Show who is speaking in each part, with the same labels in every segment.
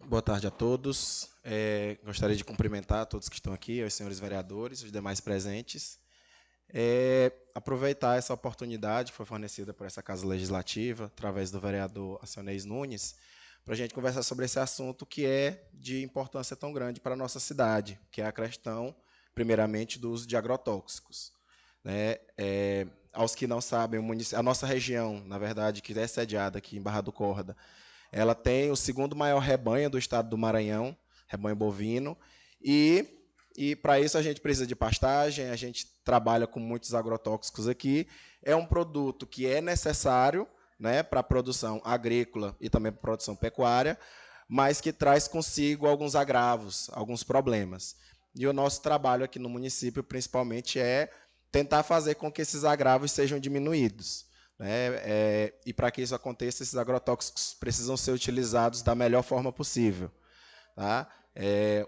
Speaker 1: Boa tarde a todos. Gostaria de cumprimentar todos que estão aqui, os senhores vereadores, os demais presentes. Aproveitar essa oportunidade que foi fornecida por essa Casa Legislativa, através do vereador Acionês Nunes, para a gente conversar sobre esse assunto que é de importância tão grande para a nossa cidade, que é a questão, primeiramente, do uso de agrotóxicos. Né? Aos que não sabem, a nossa região, na verdade, que é sediada aqui em Barra do Corda, ela tem o segundo maior rebanho do estado do Maranhão, rebanho bovino, e, e para isso a gente precisa de pastagem, a gente trabalha com muitos agrotóxicos aqui. É um produto que é necessário, né, para a produção agrícola e também para a produção pecuária, mas que traz consigo alguns agravos, alguns problemas. E o nosso trabalho aqui no município, principalmente, é tentar fazer com que esses agravos sejam diminuídos. Né? E para que isso aconteça, esses agrotóxicos precisam ser utilizados da melhor forma possível. Tá?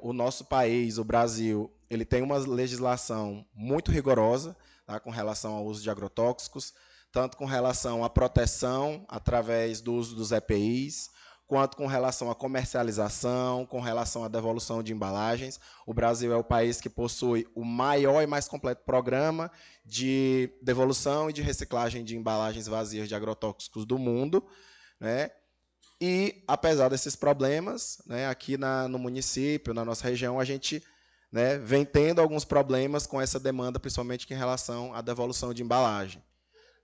Speaker 1: O nosso país, o Brasil, ele tem uma legislação muito rigorosa, tá, com relação ao uso de agrotóxicos, tanto com relação à proteção através do uso dos EPIs, quanto com relação à comercialização, com relação à devolução de embalagens. O Brasil é o país que possui o maior e mais completo programa de devolução e de reciclagem de embalagens vazias de agrotóxicos do mundo, né? E, apesar desses problemas, né, aqui no município, na nossa região, a gente, né, vem tendo alguns problemas com essa demanda, principalmente em relação à devolução de embalagem.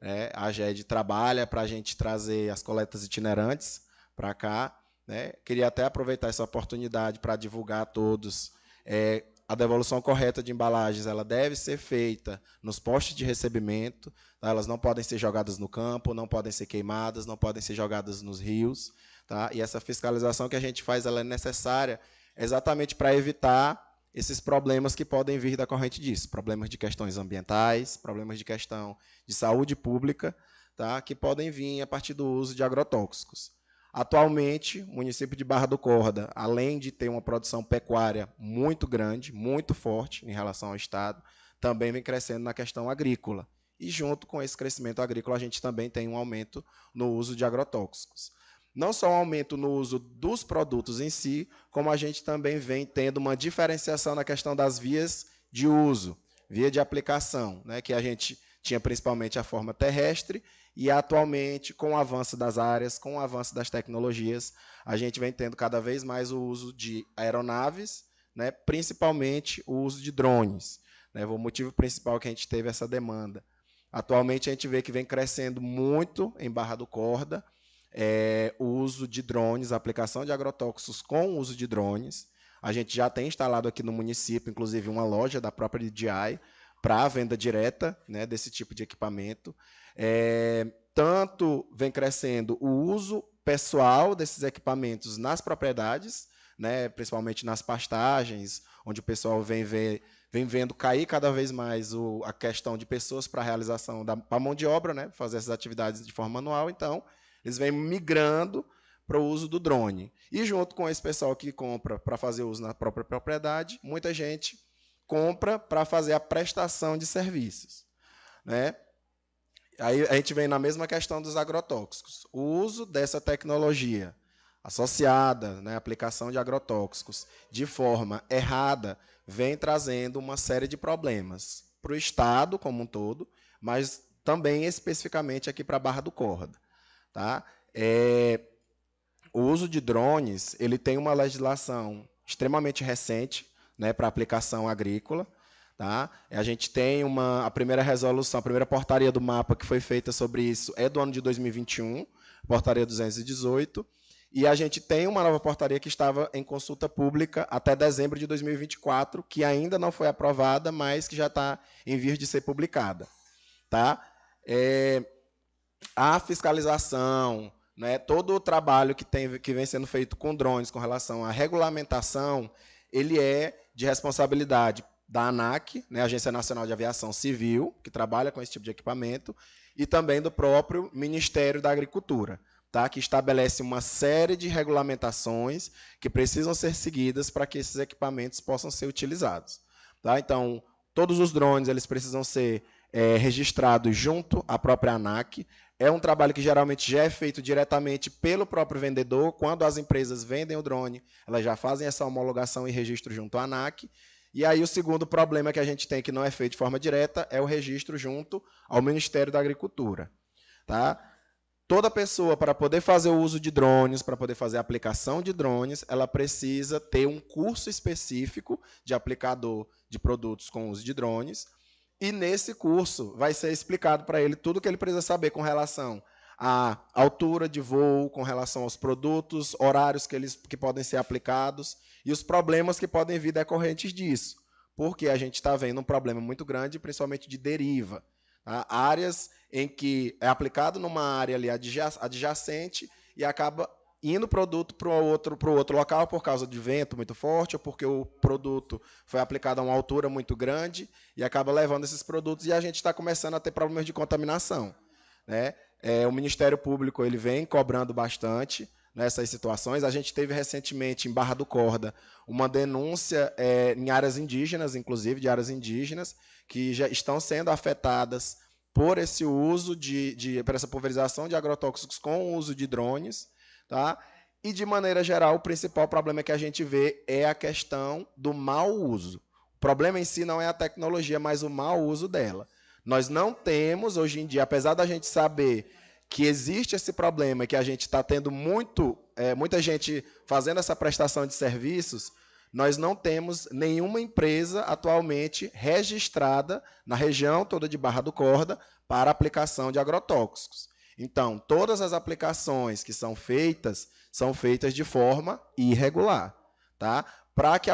Speaker 1: Né? A GED trabalha para a gente trazer as coletas itinerantes para cá. Né? Queria até aproveitar essa oportunidade para divulgar a todos. A devolução correta de embalagens ela deve ser feita nos postos de recebimento. Tá? Elas não podem ser jogadas no campo, não podem ser queimadas, não podem ser jogadas nos rios. Tá? E essa fiscalização que a gente faz ela é necessária exatamente para evitar esses problemas que podem vir da corrente disso, problemas de questões ambientais, problemas de questão de saúde pública, tá, que podem vir a partir do uso de agrotóxicos. Atualmente, o município de Barra do Corda, além de ter uma produção pecuária muito grande, muito forte em relação ao estado, também vem crescendo na questão agrícola. E junto com esse crescimento agrícola, a gente também tem um aumento no uso de agrotóxicos. Não só um aumento no uso dos produtos em si, como a gente também vem tendo uma diferenciação na questão das vias de uso, via de aplicação, né, que a gente tinha principalmente a forma terrestre, e atualmente, com o avanço das áreas, com o avanço das tecnologias, a gente vem tendo cada vez mais o uso de aeronaves, né, principalmente o uso de drones. Né, o motivo principal que a gente teve essa demanda. Atualmente, a gente vê que vem crescendo muito em Barra do Corda, o uso de drones, a aplicação de agrotóxicos com o uso de drones. A gente já tem instalado aqui no município, inclusive, uma loja da própria DJI para a venda direta, né, desse tipo de equipamento. Tanto vem crescendo o uso pessoal desses equipamentos nas propriedades, né, principalmente nas pastagens, onde o pessoal vem vendo cair cada vez mais a questão de pessoas para a realização da mão de obra, né, fazer essas atividades de forma manual. Então, eles vêm migrando para o uso do drone. E junto com esse pessoal que compra para fazer uso na própria propriedade, muita gente compra para fazer a prestação de serviços. Né? Aí a gente vem na mesma questão dos agrotóxicos. O uso dessa tecnologia associada, né, aplicação de agrotóxicos de forma errada, vem trazendo uma série de problemas para o Estado como um todo, mas também especificamente aqui para a Barra do Corda. Tá? O uso de drones ele tem uma legislação extremamente recente, né, para aplicação agrícola. Tá? A gente tem a primeira resolução, a primeira portaria do mapa que foi feita sobre isso é do ano de 2021, portaria 218, e a gente tem uma nova portaria que estava em consulta pública até dezembro de 2024, que ainda não foi aprovada, mas que já está em vias de ser publicada. Tá? A fiscalização, né, todo o trabalho que vem sendo feito com drones com relação à regulamentação, ele é de responsabilidade da ANAC, né, Agência Nacional de Aviação Civil, que trabalha com esse tipo de equipamento, e também do próprio Ministério da Agricultura, tá, que estabelece uma série de regulamentações que precisam ser seguidas para que esses equipamentos possam ser utilizados. Tá? Então, todos os drones eles precisam ser registrados junto à própria ANAC, É um trabalho que geralmente já é feito diretamente pelo próprio vendedor. Quando as empresas vendem o drone, elas já fazem essa homologação e registro junto à ANAC. E aí o segundo problema que a gente tem, que não é feito de forma direta, é o registro junto ao Ministério da Agricultura. Tá? Toda pessoa, para poder fazer o uso de drones, para poder fazer a aplicação de drones, ela precisa ter um curso específico de aplicador de produtos com uso de drones. E nesse curso vai ser explicado para ele tudo o que ele precisa saber com relação à altura de voo, com relação aos produtos, horários que podem ser aplicados e os problemas que podem vir decorrentes disso. Porque a gente está vendo um problema muito grande, principalmente de deriva. Tá? Áreas em que é aplicado numa área ali adjacente e acaba indo o produto para o outro local por causa de vento muito forte, ou porque o produto foi aplicado a uma altura muito grande e acaba levando esses produtos, e a gente está começando a ter problemas de contaminação. Né? O Ministério Público ele vem cobrando bastante nessas situações. A gente teve recentemente, em Barra do Corda, uma denúncia em áreas indígenas, inclusive de áreas indígenas, que já estão sendo afetadas por esse uso por essa pulverização de agrotóxicos com o uso de drones. Tá? E, de maneira geral, o principal problema que a gente vê é a questão do mau uso. O problema em si não é a tecnologia, mas o mau uso dela. Nós não temos, hoje em dia, apesar da gente saber que existe esse problema, que a gente está tendo muita gente fazendo essa prestação de serviços, nós não temos nenhuma empresa atualmente registrada na região toda de Barra do Corda para aplicação de agrotóxicos. Então, todas as aplicações que são feitas de forma irregular. Tá? Para que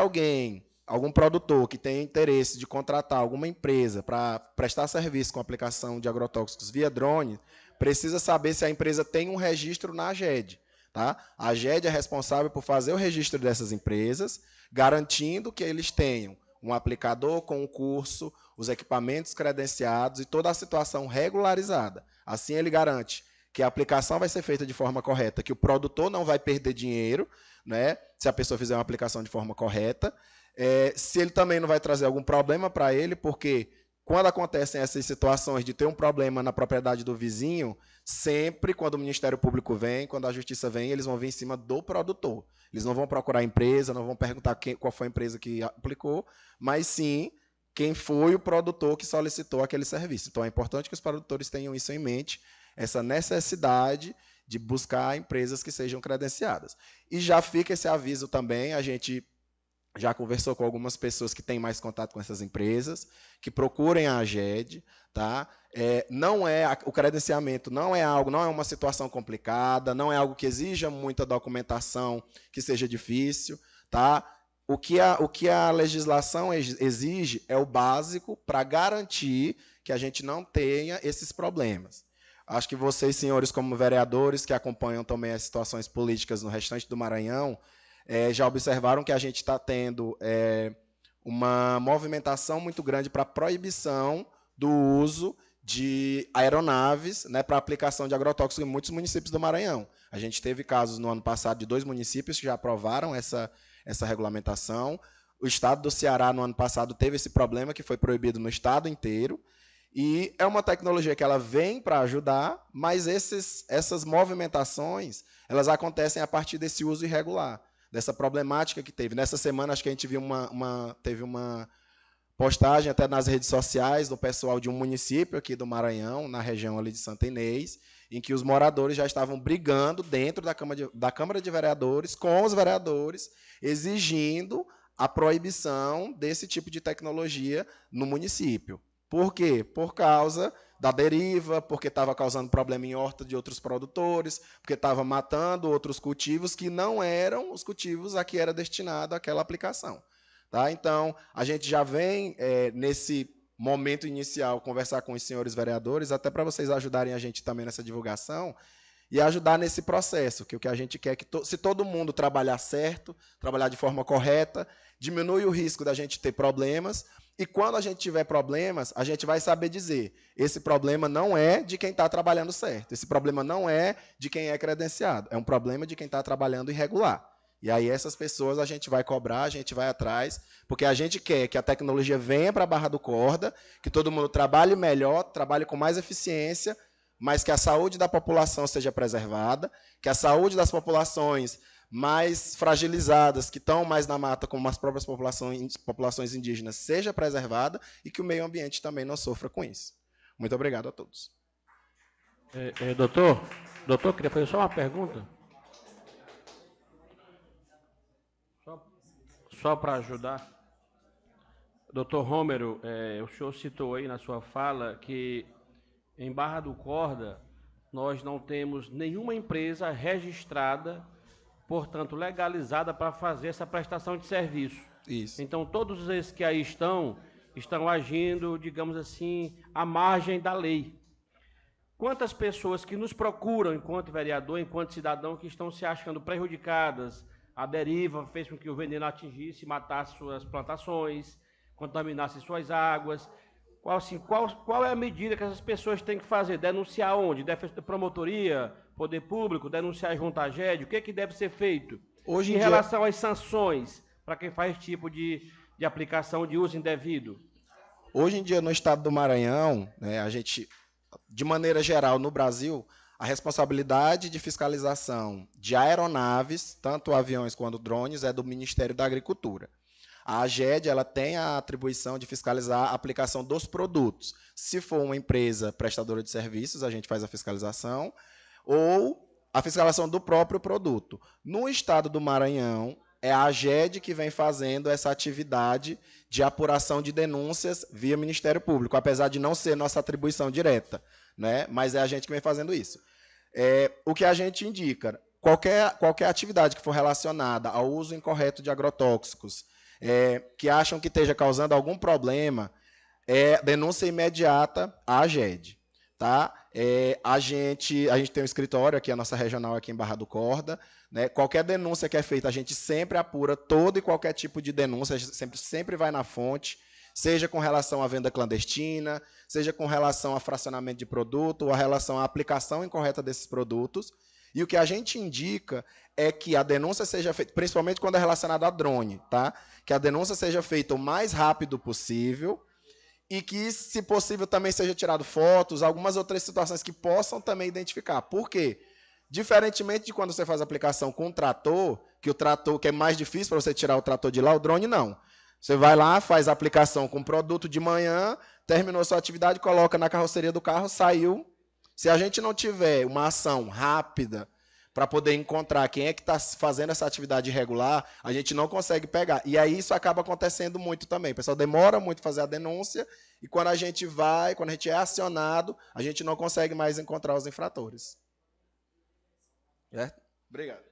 Speaker 1: algum produtor que tenha interesse de contratar alguma empresa para prestar serviço com aplicação de agrotóxicos via drone, precisa saber se a empresa tem um registro na AGED. Tá? A AGED é responsável por fazer o registro dessas empresas, garantindo que eles tenham um aplicador com o curso, os equipamentos credenciados e toda a situação regularizada. Assim, ele garante que a aplicação vai ser feita de forma correta, que o produtor não vai perder dinheiro, né, se a pessoa fizer uma aplicação de forma correta, se ele também não vai trazer algum problema para ele, porque quando acontecem essas situações de ter um problema na propriedade do vizinho, sempre quando o Ministério Público vem, quando a Justiça vem, eles vão vir em cima do produtor. Eles não vão procurar a empresa, não vão perguntar qual foi a empresa que aplicou, mas sim quem foi o produtor que solicitou aquele serviço. Então, é importante que os produtores tenham isso em mente, essa necessidade de buscar empresas que sejam credenciadas. E já fica esse aviso também, a gente já conversou com algumas pessoas que têm mais contato com essas empresas, que procurem a AGED. Tá? O credenciamento não é uma situação complicada, não é algo que exija muita documentação, que seja difícil. Tá? O que a legislação exige é o básico para garantir que a gente não tenha esses problemas. Acho que vocês, senhores, como vereadores, que acompanham também as situações políticas no restante do Maranhão, já observaram que a gente está tendo uma movimentação muito grande para a proibição do uso de aeronaves, né, para aplicação de agrotóxicos em muitos municípios do Maranhão. A gente teve casos no ano passado de 2 municípios que já aprovaram essa regulamentação. O estado do Ceará, no ano passado, teve esse problema, que foi proibido no estado inteiro. E é uma tecnologia que ela vem para ajudar, mas essas movimentações elas acontecem a partir desse uso irregular, dessa problemática que teve. Nessa semana, acho que a gente viu teve uma postagem até nas redes sociais do pessoal de um município aqui do Maranhão, na região ali de Santa Inês, em que os moradores já estavam brigando dentro da Câmara de Vereadores, com os vereadores, exigindo a proibição desse tipo de tecnologia no município. Por quê? Por causa da deriva, porque estava causando problema em horta de outros produtores, porque estava matando outros cultivos que não eram os cultivos a que era destinado aquela aplicação. Tá? Então, a gente já vem, nesse momento inicial, conversar com os senhores vereadores, até para vocês ajudarem a gente também nessa divulgação, e ajudar nesse processo, que o que a gente quer é que, se todo mundo trabalhar certo, trabalhar de forma correta, diminui o risco da gente ter problemas, e quando a gente tiver problemas, a gente vai saber dizer, esse problema não é de quem está trabalhando certo, esse problema não é de quem é credenciado, é um problema de quem está trabalhando irregular. E aí essas pessoas a gente vai cobrar, a gente vai atrás, porque a gente quer que a tecnologia venha para a Barra do Corda, que todo mundo trabalhe melhor, trabalhe com mais eficiência, mas que a saúde da população seja preservada, que a saúde das populações mais fragilizadas, que estão mais na mata, como as próprias populações indígenas, seja preservada e que o meio ambiente também não sofra com isso. Muito obrigado a todos.
Speaker 2: Doutor, queria fazer só uma pergunta. Só para ajudar. Doutor Rômero, o senhor citou aí na sua fala que em Barra do Corda nós não temos nenhuma empresa registrada, portanto legalizada para fazer essa prestação de serviço.
Speaker 1: Isso.
Speaker 2: Então todos esses que aí estão agindo, digamos assim, à margem da lei. Quantas pessoas que nos procuram enquanto vereador, enquanto cidadão, que estão se achando prejudicadas, a deriva fez com que o veneno atingisse, matasse suas plantações, contaminasse suas águas. Qual é a medida que essas pessoas têm que fazer? Denunciar onde? Promotoria, poder público, denunciar junto à GED? O que deve ser feito?
Speaker 1: Hoje
Speaker 2: em relação às sanções para quem faz tipo de aplicação de uso indevido?
Speaker 1: Hoje em dia, no estado do Maranhão, né, a gente, de maneira geral, no Brasil, a responsabilidade de fiscalização de aeronaves, tanto aviões quanto drones, é do Ministério da Agricultura. A AGED ela tem a atribuição de fiscalizar a aplicação dos produtos. Se for uma empresa prestadora de serviços, a gente faz a fiscalização, ou a fiscalização do próprio produto. No estado do Maranhão, é a AGED que vem fazendo essa atividade de apuração de denúncias via Ministério Público, apesar de não ser nossa atribuição direta, né? Mas é a gente que vem fazendo isso. O que a gente indica, qualquer atividade que for relacionada ao uso incorreto de agrotóxicos, que acham que esteja causando algum problema, denúncia imediata à AGED. Tá? A gente tem um escritório aqui, a nossa regional aqui em Barra do Corda, né? Qualquer denúncia que é feita, a gente sempre apura todo e qualquer tipo de denúncia, a gente sempre vai na fonte, seja com relação à venda clandestina, seja com relação a fracionamento de produto, ou a relação à aplicação incorreta desses produtos. E o que a gente indica é que a denúncia seja feita, principalmente quando é relacionada a drone, tá? Que a denúncia seja feita o mais rápido possível e que, se possível, também seja tirado fotos, algumas outras situações que possam também identificar. Por quê? Diferentemente de quando você faz a aplicação com o trator, que é mais difícil para você tirar o trator de lá, o drone não. Você vai lá, faz a aplicação com o produto de manhã, terminou sua atividade, coloca na carroceria do carro, saiu. Se a gente não tiver uma ação rápida para poder encontrar quem é que está fazendo essa atividade irregular, a gente não consegue pegar. E aí isso acaba acontecendo muito também. O pessoal demora muito a fazer a denúncia e quando a gente é acionado, a gente não consegue mais encontrar os infratores. Obrigado.